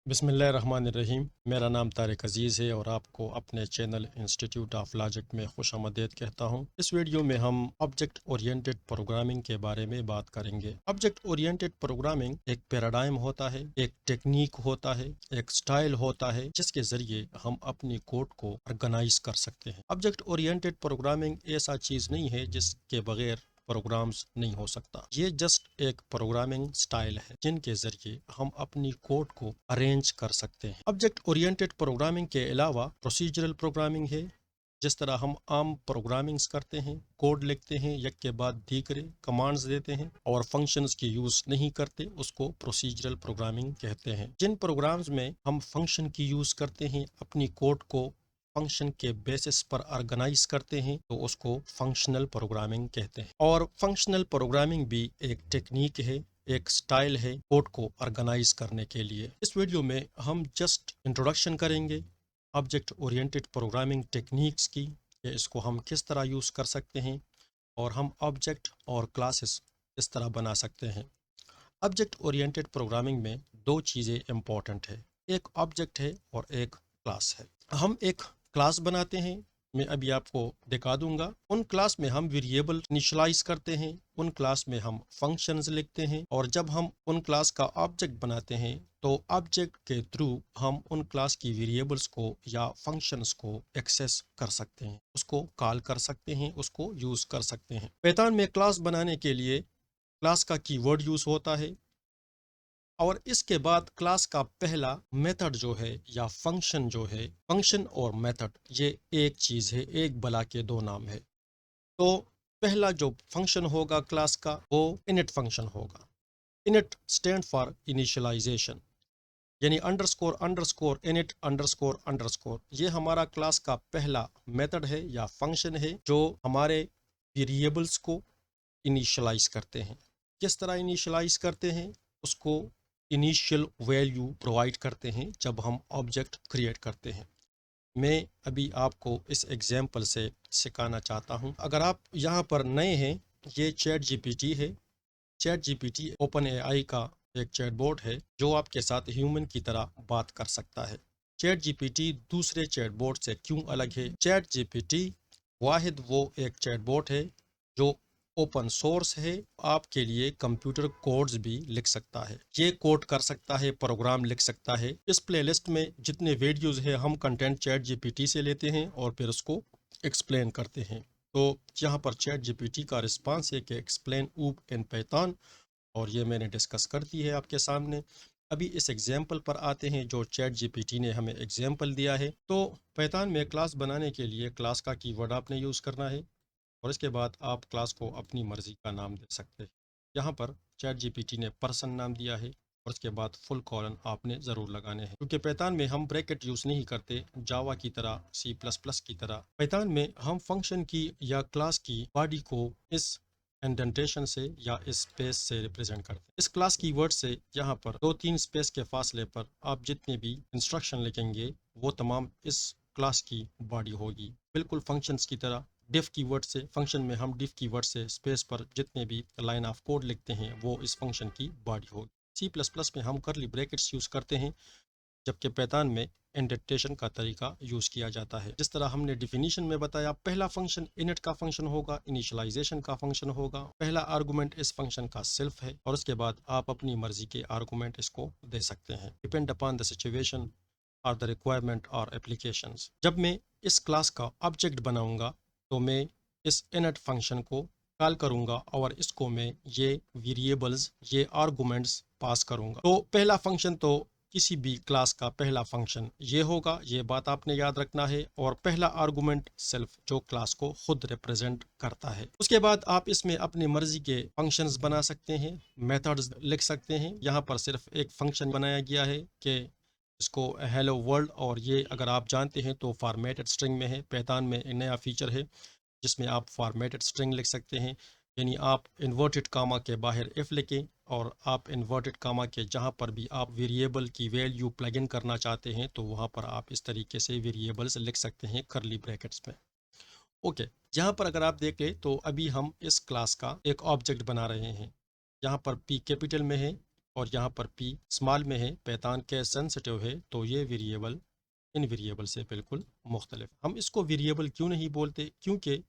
बिस्मिल्लाहिर्रहमानिर्रहीम। मेरा नाम तारिक अज़ीज़ है और आपको अपने चैनल इंस्टीट्यूट ऑफ लॉजिक में खुशामदीद कहता हूँ। इस वीडियो में हम ऑब्जेक्ट ओरिएंटेड प्रोग्रामिंग के बारे में बात करेंगे। ऑब्जेक्ट ओरिएंटेड प्रोग्रामिंग एक पैराडाइम होता है, एक टेक्निक होता है, एक स्टाइल होता है जिसके ज़रिए हम अपनी कोड को ऑर्गेनाइज कर सकते हैं। ऑब्जेक्ट ओरिएंटेड प्रोग्रामिंग ऐसा चीज़ नहीं है जिसके बगैर प्रोग्राम्स नहीं हो सकता। ये जस्ट एक प्रोग्रामिंग स्टाइल है जिनके जरिए हम अपनी कोड को अरेंज कर सकते हैं। ऑब्जेक्ट ओरिएंटेड प्रोग्रामिंग के अलावा प्रोसीजरल प्रोग्रामिंग है। जिस तरह हम आम प्रोग्रामिंग्स करते हैं, कोड लिखते हैं, एक के बाद दीगरे कमांड्स देते हैं और फंक्शंस की यूज नहीं करते, उसको प्रोसीजरल प्रोग्रामिंग कहते हैं। जिन प्रोग्राम्स में हम फंक्शन की यूज करते हैं, अपनी कोड को फंक्शन के बेसिस पर ऑर्गेनाइज करते हैं, तो उसको फंक्शनल प्रोग्रामिंग कहते हैं। और फंक्शनल प्रोग्रामिंग भी एक टेक्निक है, एक स्टाइल है कोड को ऑर्गेनाइज करने के लिए। इस वीडियो में हम जस्ट इंट्रोडक्शन करेंगे ऑब्जेक्ट ओरिएंटेड प्रोग्रामिंग टेक्निक्स की, कि इसको हम किस तरह यूज़ कर सकते हैं और हम ऑब्जेक्ट और क्लासेस किस तरह बना सकते हैं। ऑब्जेक्ट ओरिएंटेड प्रोग्रामिंग में दो चीज़ें इम्पॉर्टेंट है, एक ऑब्जेक्ट है और एक क्लास है। हम एक क्लास बनाते हैं, मैं अभी आपको दिखा दूंगा। उन क्लास में हम वेरिएबल इनिशियलाइज करते हैं, उन क्लास में हम फंक्शंस लिखते हैं और जब हम उन क्लास का ऑब्जेक्ट बनाते हैं तो ऑब्जेक्ट के थ्रू हम उन क्लास की वेरिएबल्स को या फंक्शंस को एक्सेस कर सकते हैं, उसको कॉल कर सकते हैं, उसको यूज कर सकते हैं। पाइथन में क्लास बनाने के लिए क्लास का कीवर्ड यूज होता है और इसके बाद क्लास का पहला मेथड जो है या फंक्शन जो है, फंक्शन और मेथड ये एक चीज है, एक बला के दो नाम है। तो पहला जो फंक्शन होगा क्लास का वो इनिट फंक्शन होगा। इनिट स्टैंड फॉर इनिशियलाइजेशन, यानी underscore underscore init underscore underscore, ये हमारा क्लास का पहला मेथड है या फंक्शन है जो हमारे वेरिएबल्स को इनिशियलाइज करते हैं। किस तरह इनिशियलाइज करते हैं, उसको इनिशियल वैल्यू प्रोवाइड करते हैं जब हम ऑब्जेक्ट क्रिएट करते हैं। मैं अभी आपको इस एग्जाम्पल से सिखाना चाहता हूं। अगर आप यहाँ पर नए हैं, ये चैट जीपीटी है। चैट जीपीटी ओपन एआई का एक चैटबॉट है जो आपके साथ ह्यूमन की तरह बात कर सकता है। चैट जीपीटी दूसरे चैटबॉट से क्यों अलग है? चैट जीपीटी वाहिद वो एक चैटबॉट है जो ओपन सोर्स है, आपके लिए कंप्यूटर कोड्स भी लिख सकता है, ये कोड कर सकता है, प्रोग्राम लिख सकता है। इस प्लेलिस्ट में जितने वीडियोस है हम कंटेंट चैट जीपीटी से लेते हैं और फिर उसको एक्सप्लेन करते हैं। तो यहाँ पर चैट जीपीटी का रिस्पांस है कि एक्सप्लेन ऊप इन पाइथन, और ये मैंने डिस्कस कर दी है आपके सामने। अभी इस एग्जाम्पल पर आते हैं जो चैट जीपीटी ने हमें एग्जाम्पल दिया है। तो पाइथन में क्लास बनाने के लिए क्लास का कीवर्ड आपने यूज़ करना है और इसके बाद आप क्लास को अपनी मर्जी का नाम दे सकते हैं। यहाँ पर चैट जीपीटी ने पर्सन नाम दिया है और उसके बाद फुल कॉलन आपने ज़रूर लगाने हैं, क्योंकि पाइथन में हम ब्रैकेट यूज़ नहीं करते जावा की तरह, सी प्लस प्लस की तरह। पाइथन में हम फंक्शन की या क्लास की बॉडी को इस इंडेंटेशन से या इस स्पेस से रिप्रेजेंट करते हैं। इस क्लास की वर्ड से यहाँ पर दो तीन स्पेस के फासले पर आप जितने भी इंस्ट्रक्शन लिखेंगे वो तमाम इस क्लास की बॉडी होगी, बिल्कुल फंक्शंस की तरह। डिफ कीवर्ड से, फंक्शन में हम डिफ कीवर्ड से स्पेस पर जितने भी लाइन ऑफ कोड लिखते हैं वो इस फंक्शन की बॉडी होगी। सी प्लस प्लस में हम करली ब्रैकेट्स यूज़ करते हैं, जबकि पाइथन में इंडेंटेशन का तरीका यूज़ किया जाता है। जिस तरह हमने डिफिनीशन में बताया, पहला फंक्शन इनिट का फंक्शन होगा, इनिशियलाइजेशन का फंक्शन होगा। पहला आर्गुमेंट इस फंक्शन का सेल्फ है और उसके बाद आप अपनी मर्जी के आर्गुमेंट इसको दे सकते हैं, डिपेंड अपॉन द सिचुएशन और द रिक्वायरमेंट और एप्लीकेशंस। जब मैं इस क्लास का ऑब्जेक्ट बनाऊंगा तो मैं इस इनिट फंक्शन को कॉल करूंगा और इसको मैं ये वेरिएबल्स, ये आर्गुमेंट्स पास करूंगा। तो पहला फंक्शन तो किसी भी क्लास का पहला फंक्शन ये होगा, ये बात आपने याद रखना है। और पहला आर्गुमेंट सेल्फ जो क्लास को खुद रिप्रेजेंट करता है। उसके बाद आप इसमें अपनी मर्जी के फंक्शंस बना सकते हैं, मेथड्स लिख सकते हैं। यहाँ पर सिर्फ एक फंक्शन बनाया गया है कि इसको हेलो वर्ल्ड, और ये अगर आप जानते हैं तो फॉर्मेटेड स्ट्रिंग में है। पाइथन में एक नया फीचर है जिसमें आप फॉर्मेटेड स्ट्रिंग लिख सकते हैं, यानी आप इन्वर्टेड कामा के बाहर इफ लिखें और आप इन्वर्टेड कामा के जहाँ पर भी आप वेरिएबल की वैल्यू प्लग इन करना चाहते हैं तो वहाँ पर आप इस तरीके से वेरिएबल्स लिख सकते हैं करली ब्रैकेट्स में। ओके, यहाँ पर अगर आप देखें तो अभी हम इस क्लास का एक ऑब्जेक्ट बना रहे हैं। यहाँ पर पी कैपिटल में है और यहाँ पर p स्मॉल में है, पैतान के सेंसिटिव है, तो ये वेरिएबल इन वेरिएबल से बिल्कुल मुख्तलिफ। हम इसको वेरिएबल क्यों नहीं बोलते, क्योंकि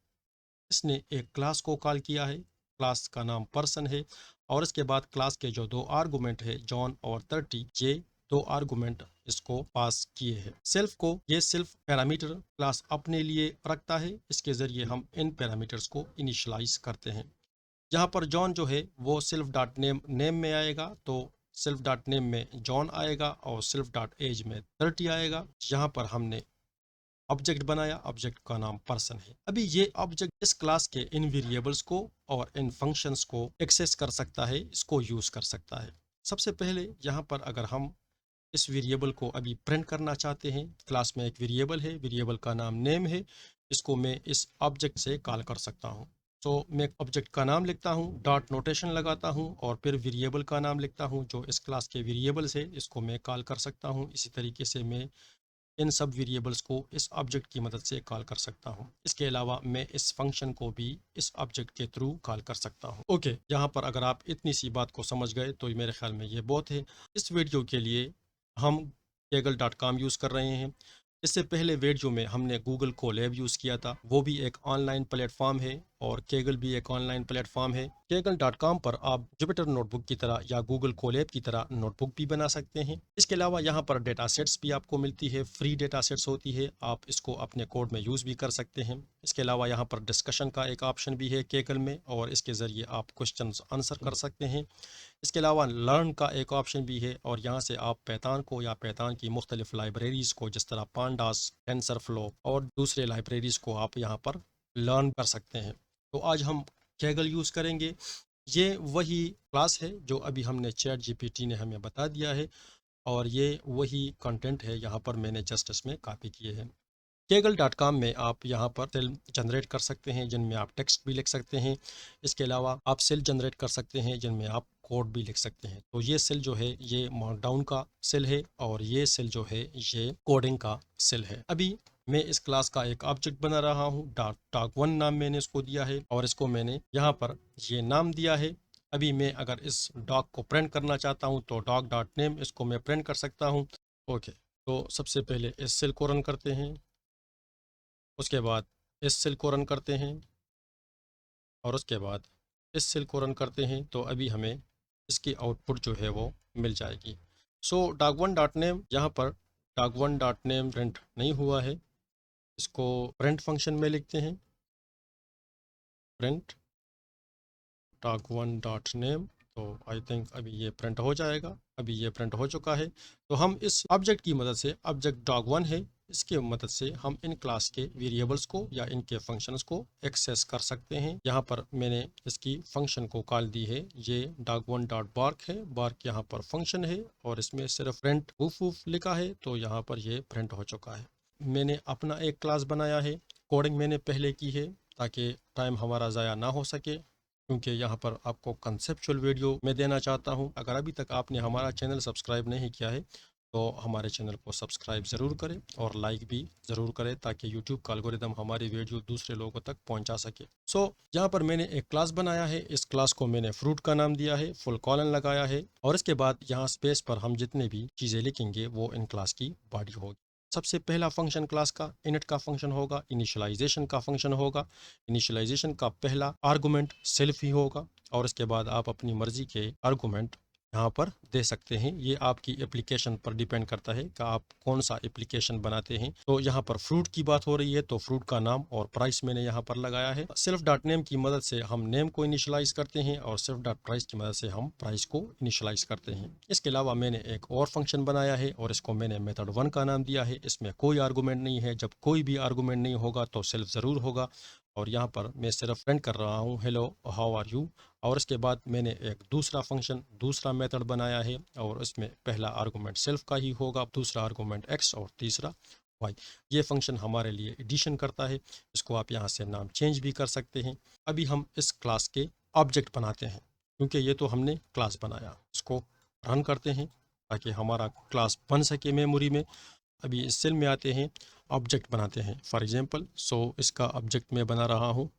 इसने एक क्लास को कॉल किया है, क्लास का नाम पर्सन है, और इसके बाद क्लास के जो दो आर्गुमेंट है जॉन और 30, ये दो आर्गुमेंट इसको पास किए हैं। सेल्फ को ये सिर्फ पैरामीटर क्लास अपने लिए रखता है, इसके जरिए हम इन पैरामीटर्स को इनिशियलाइज करते हैं। यहाँ पर जॉन जो है वो सेल्फ डॉट नेम नेम में आएगा, तो सेल्फ डॉट नेम में जॉन आएगा और सेल्फ डॉट एज में 30 आएगा। यहाँ पर हमने ऑब्जेक्ट बनाया, ऑब्जेक्ट का नाम पर्सन है। अभी ये ऑब्जेक्ट इस क्लास के इन वेरिएबल्स को और इन फंक्शंस को एक्सेस कर सकता है, इसको यूज कर सकता है। सबसे पहले यहाँ पर अगर हम इस वेरिएबल को अभी प्रिंट करना चाहते हैं, क्लास में एक वेरिएबल है, वेरिएबल का नाम नेम है, इसको मैं इस ऑब्जेक्ट से कॉल कर सकता हूँ। तो मैं ऑब्जेक्ट का नाम लिखता हूँ, डॉट नोटेशन लगाता हूँ और फिर वेरिएबल का नाम लिखता हूँ जो इस क्लास के वेरिएबल्स है, इसको मैं कॉल कर सकता हूँ। इसी तरीके से मैं इन सब वेरिएबल्स को इस ऑब्जेक्ट की मदद से कॉल कर सकता हूँ। इसके अलावा मैं इस फंक्शन को भी इस ऑब्जेक्ट के थ्रू कॉल कर सकता हूँ। ओके, यहाँ पर अगर आप इतनी सी बात को समझ गए तो मेरे ख्याल में ये बहुत है। इस वीडियो के लिए हम kaggle.com यूज़ कर रहे हैं। इससे पहले वीडियो में हमने गूगल को लैब यूज़ किया था, वो भी एक ऑनलाइन प्लेटफॉर्म है और केगल भी एक ऑनलाइन प्लेटफॉर्म है। kaggle.com पर आप जुपिटर नोटबुक की तरह या गूगल कोलैब की तरह नोटबुक भी बना सकते हैं। इसके अलावा यहाँ पर डेटा सेट्स भी आपको मिलती है, फ्री डेटा सेट्स होती है, आप इसको अपने कोड में यूज़ भी कर सकते हैं। इसके अलावा यहाँ पर डिस्कशन का एक ऑप्शन भी है केगल में, और इसके ज़रिए आप क्वेश्चन आंसर कर सकते हैं। इसके अलावा लर्न का एक ऑप्शन भी है, और यहाँ से आप पैतान को या पैतान की मुख्तलिफ लाइब्रेरीज़ को, जिस तरह पांडास, टेंसरफ्लो और दूसरे लाइब्रेरीज़ को आप यहाँ पर लर्न कर सकते हैं। तो आज हम कैगल यूज़ करेंगे। ये वही क्लास है जो अभी हमने चैट जीपीटी ने हमें बता दिया है, और ये वही कंटेंट है, यहाँ पर मैंने जस्ट इसमें कॉपी किए हैं। kaggle.com में आप यहाँ पर सेल जनरेट कर सकते हैं जिनमें आप टेक्स्ट भी लिख सकते हैं। इसके अलावा आप सेल जनरेट कर सकते हैं जिनमें आप कोड भी लिख सकते हैं। तो ये सेल जो है ये मार्कडाउन का सेल है, और ये सेल जो है ये कोडिंग का सेल है। अभी मैं इस क्लास का एक ऑब्जेक्ट बना रहा हूँ, डॉग1 नाम मैंने इसको दिया है, और इसको मैंने यहाँ पर ये नाम दिया है। अभी मैं अगर इस डॉग को प्रिंट करना चाहता हूँ तो डॉग डॉट नेम इसको मैं प्रिंट कर सकता हूँ। ओके, तो सबसे पहले इस सेल को रन करते हैं, उसके बाद इस सेल को रन करते हैं, और उसके बाद इस सेल को रन करते हैं, तो अभी हमें इसकी आउटपुट जो है वो मिल जाएगी। सो डॉग1 डॉट नेम, यहाँ पर डॉग1 डॉट नेम प्रिंट नहीं हुआ है, इसको प्रिंट फंक्शन में लिखते हैं, प्रिंट डॉग1 डॉट नेम। तो आई थिंक अभी ये प्रिंट हो जाएगा। अभी ये प्रिंट हो चुका है। तो हम इस ऑब्जेक्ट की मदद से, ऑब्जेक्ट डॉग1 है, इसके मदद से हम इन क्लास के वेरिएबल्स को या इनके फंक्शंस को एक्सेस कर सकते हैं। यहाँ पर मैंने इसकी फंक्शन को कॉल दी है, ये डॉग1 डॉट बार्क है, बार्क यहाँ पर फंक्शन है, और इसमें सिर्फ प्रिंट वूफ वूफ लिखा है, तो यहाँ पर ये प्रिंट हो चुका है। मैंने अपना एक क्लास बनाया है, कोडिंग मैंने पहले की है ताकि टाइम हमारा ज़ाया ना हो सके, क्योंकि यहाँ पर आपको कंसेप्चुअल वीडियो मैं देना चाहता हूँ। अगर अभी तक आपने हमारा चैनल सब्सक्राइब नहीं किया है तो हमारे चैनल को सब्सक्राइब ज़रूर करें और लाइक भी ज़रूर करें, ताकि यूट्यूब का एल्गोरिदम हमारी वीडियो दूसरे लोगों तक पहुँचा सके। यहाँ पर मैंने एक क्लास बनाया है, इस क्लास को मैंने फ्रूट का नाम दिया है, फुल कॉलन लगाया है, और इसके बाद यहाँ स्पेस पर हम जितने भी चीज़ें लिखेंगे वो इन क्लास की बॉडी होगी। सबसे पहला फंक्शन क्लास का इनिट का फंक्शन होगा, इनिशियलाइजेशन का फंक्शन होगा। इनिशियलाइजेशन का पहला आर्गुमेंट सेल्फ ही होगा, और इसके बाद आप अपनी मर्जी के आर्गुमेंट यहाँ पर दे सकते हैं। ये आपकी एप्लीकेशन पर डिपेंड करता है कि आप कौन सा एप्लीकेशन बनाते हैं। तो यहाँ पर फ्रूट की बात हो रही है, तो फ्रूट का नाम और प्राइस मैंने यहाँ पर लगाया है। सेल्फ डॉट नेम की मदद से हम नेम को इनिशियलाइज करते हैं, और सेल्फ डॉट प्राइस की मदद से हम प्राइस को इनिशियलाइज करते हैं। इसके अलावा मैंने एक और फंक्शन बनाया है, और इसको मैंने मेथड1 का नाम दिया है। इसमें कोई आर्गूमेंट नहीं है, जब कोई भी आर्गूमेंट नहीं होगा तो सेल्फ ज़रूर होगा, और यहाँ पर मैं सिर्फ प्रिंट कर रहा हूँ हेलो हाउ आर यू। और इसके बाद मैंने एक दूसरा फंक्शन, दूसरा मेथड बनाया है, और इसमें पहला आर्गुमेंट सेल्फ का ही होगा, दूसरा आर्गुमेंट एक्स और तीसरा वाई। ये फंक्शन हमारे लिए एडिशन करता है, इसको आप यहाँ से नाम चेंज भी कर सकते हैं। अभी हम इस क्लास के ऑब्जेक्ट बनाते हैं, क्योंकि ये तो हमने क्लास बनाया, इसको रन करते हैं ताकि हमारा क्लास बन सके मेमोरी में। अभी इस सेल में आते हैं, ऑब्जेक्ट बनाते हैं फॉर एग्जांपल। इसका ऑब्जेक्ट मैं बना रहा हूँ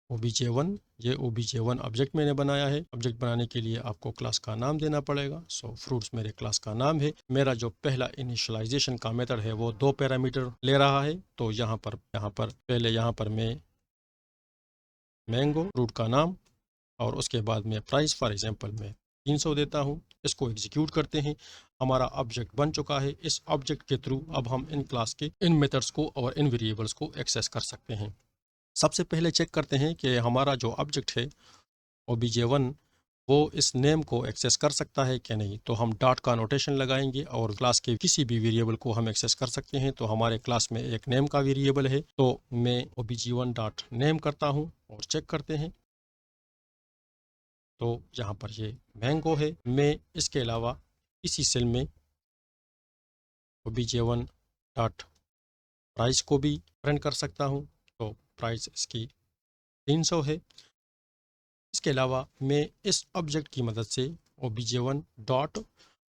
obj1, ये obj1 ऑब्जेक्ट मैंने बनाया है। ऑब्जेक्ट बनाने के लिए आपको क्लास का नाम देना पड़ेगा। सो फ्रूट्स मेरे क्लास का नाम है। मेरा जो पहला इनिशियलाइजेशन का मेथड है वो 2 पैरामीटर ले रहा है। तो यहाँ पर पहले यहाँ पर मैं मैंगो फ्रूट का नाम और उसके बाद में प्राइस फॉर एग्जांपल मैं 300 देता हूँ। इसको एग्जीक्यूट करते हैं। हमारा ऑब्जेक्ट बन चुका है। इस ऑब्जेक्ट के थ्रू अब हम इन क्लास के इन मेथड्स को और इन वेरिएबल्स को एक्सेस कर सकते हैं। सबसे पहले चेक करते हैं कि हमारा जो ऑब्जेक्ट है obj1 वो इस नेम को एक्सेस कर सकता है कि नहीं। तो हम डॉट का नोटेशन लगाएंगे और क्लास के किसी भी वेरिएबल को हम एक्सेस कर सकते हैं। तो हमारे क्लास में एक नेम का वेरिएबल है, तो मैं obj1 डॉट नेम करता हूँ और चेक करते हैं। तो यहाँ पर ये मैंगो है। मैं इसके अलावा इसी सेल में obj1 डॉट प्राइस को भी प्रिंट कर सकता हूँ। तो प्राइस इसकी 300 है। इसके अलावा मैं इस ऑब्जेक्ट की मदद से obj1 डॉट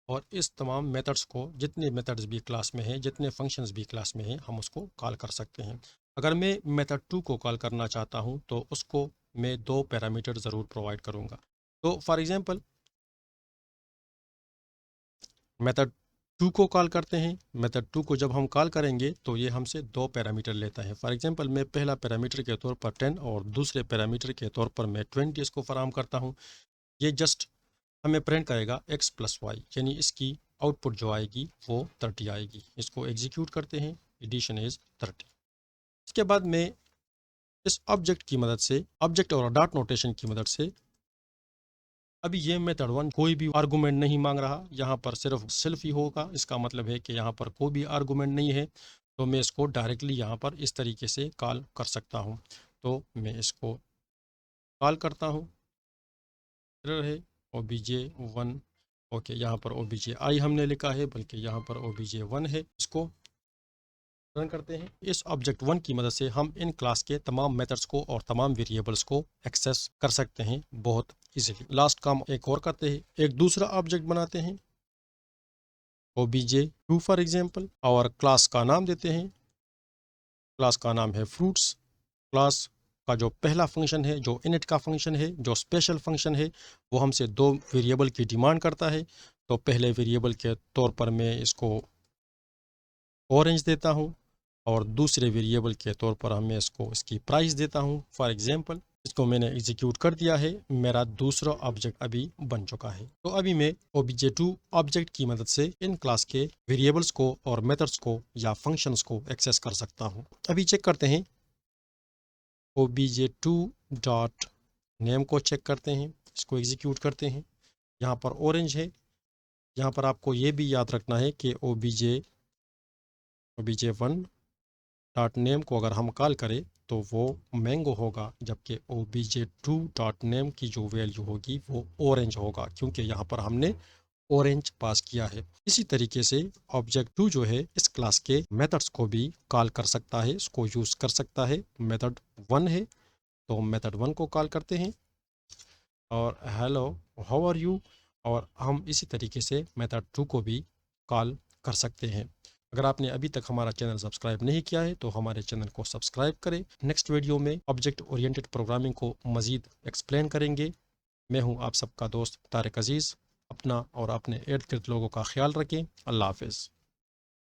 और इस तमाम मेथड्स को, जितने मेथड्स भी क्लास में हैं, जितने फंक्शंस भी क्लास में हैं, हम उसको कॉल कर सकते हैं। अगर मैं मेथड 2 को कॉल करना चाहता हूं तो उसको मैं 2 पैरामीटर ज़रूर प्रोवाइड करूंगा। तो फॉर एग्जांपल मेथड 2 को कॉल करते हैं। मेथड 2 को जब हम कॉल करेंगे तो ये हमसे 2 पैरामीटर लेता है। फॉर एग्जांपल मैं पहला पैरामीटर के तौर पर 10 और दूसरे पैरामीटर के तौर पर मैं 20 इसको फराहम करता हूँ। ये जस्ट हमें प्रिंट करेगा x प्लस वाई, यानी इसकी आउटपुट जो आएगी वो 30 आएगी। इसको एग्जीक्यूट करते हैं। Addition is 30। इसके बाद में इस ऑब्जेक्ट की मदद से, ऑब्जेक्ट और डॉट नोटेशन की मदद से, अभी ये मेथड 1 कोई भी आर्गूमेंट नहीं मांग रहा, यहाँ पर सिर्फ सेल्फ ही होगा। इसका मतलब है कि यहाँ पर कोई भी आर्गूमेंट नहीं है। तो मैं इसको डायरेक्टली यहाँ पर इस तरीके से कॉल कर सकता हूँ। तो मैं इसको कॉल करता हूँ। है obj1, ओके, यहाँ पर obj हमने लिखा है, बल्कि यहाँ पर obj1 है। इसको रन करते हैं। इस ऑब्जेक्ट 1 की मदद से हम इन क्लास के तमाम मेथड्स को और तमाम वेरिएबल्स को एक्सेस कर सकते हैं बहुत इजीली। लास्ट काम एक और करते हैं, एक दूसरा ऑब्जेक्ट बनाते हैं obj2 फॉर एग्जांपल, और क्लास का नाम देते हैं। क्लास का नाम है फ्रूट्स। क्लास का जो पहला फंक्शन है, जो इनिट का फंक्शन है, जो स्पेशल फंक्शन है, वो हमसे 2 वेरिएबल की डिमांड करता है। तो पहले वेरिएबल के तौर पर मैं इसको ऑरेंज देता हूँ और दूसरे वेरिएबल के तौर पर मैं इसको इसकी प्राइस देता हूँ। फॉर एग्जांपल इसको मैंने एग्जीक्यूट कर दिया है। मेरा दूसरा ऑब्जेक्ट अभी बन चुका है। तो अभी मैं obj2 ऑब्जेक्ट की मदद से इन क्लास के वेरिएबल्स को और मेथड्स को या फंक्शंस को एक्सेस कर सकता हूँ। अभी चेक करते हैं। obj2 डॉट नेम को चेक करते हैं। इसको एग्जीक्यूट करते हैं। यहाँ पर ऑरेंज है। यहाँ पर आपको ये भी याद रखना है कि obj1 डॉट नेम को अगर हम कॉल करें तो वो मैंगो होगा, जबकि obj2 डॉट नेम की जो वैल्यू होगी वो ऑरेंज होगा, क्योंकि यहाँ पर हमने ऑरेंज पास किया है। इसी तरीके से ऑब्जेक्ट 2 जो है इस क्लास के मेथड्स को भी कॉल कर सकता है, इसको यूज़ कर सकता है। मेथड 1 है तो मेथड 1 को कॉल करते हैं और हेलो हाउ आर यू, और हम इसी तरीके से मेथड 2 को भी कॉल कर सकते हैं। अगर आपने अभी तक हमारा चैनल सब्सक्राइब नहीं किया है तो हमारे चैनल को सब्सक्राइब करें। नेक्स्ट वीडियो में ऑब्जेक्ट ओरिएंटेड प्रोग्रामिंग को मज़ीद एक्सप्लेन करेंगे। मैं हूं आप सबका दोस्त तारिक अजीज़। अपना और अपने इर्द गिर्द लोगों का ख्याल रखें। अल्लाह हाफिज़।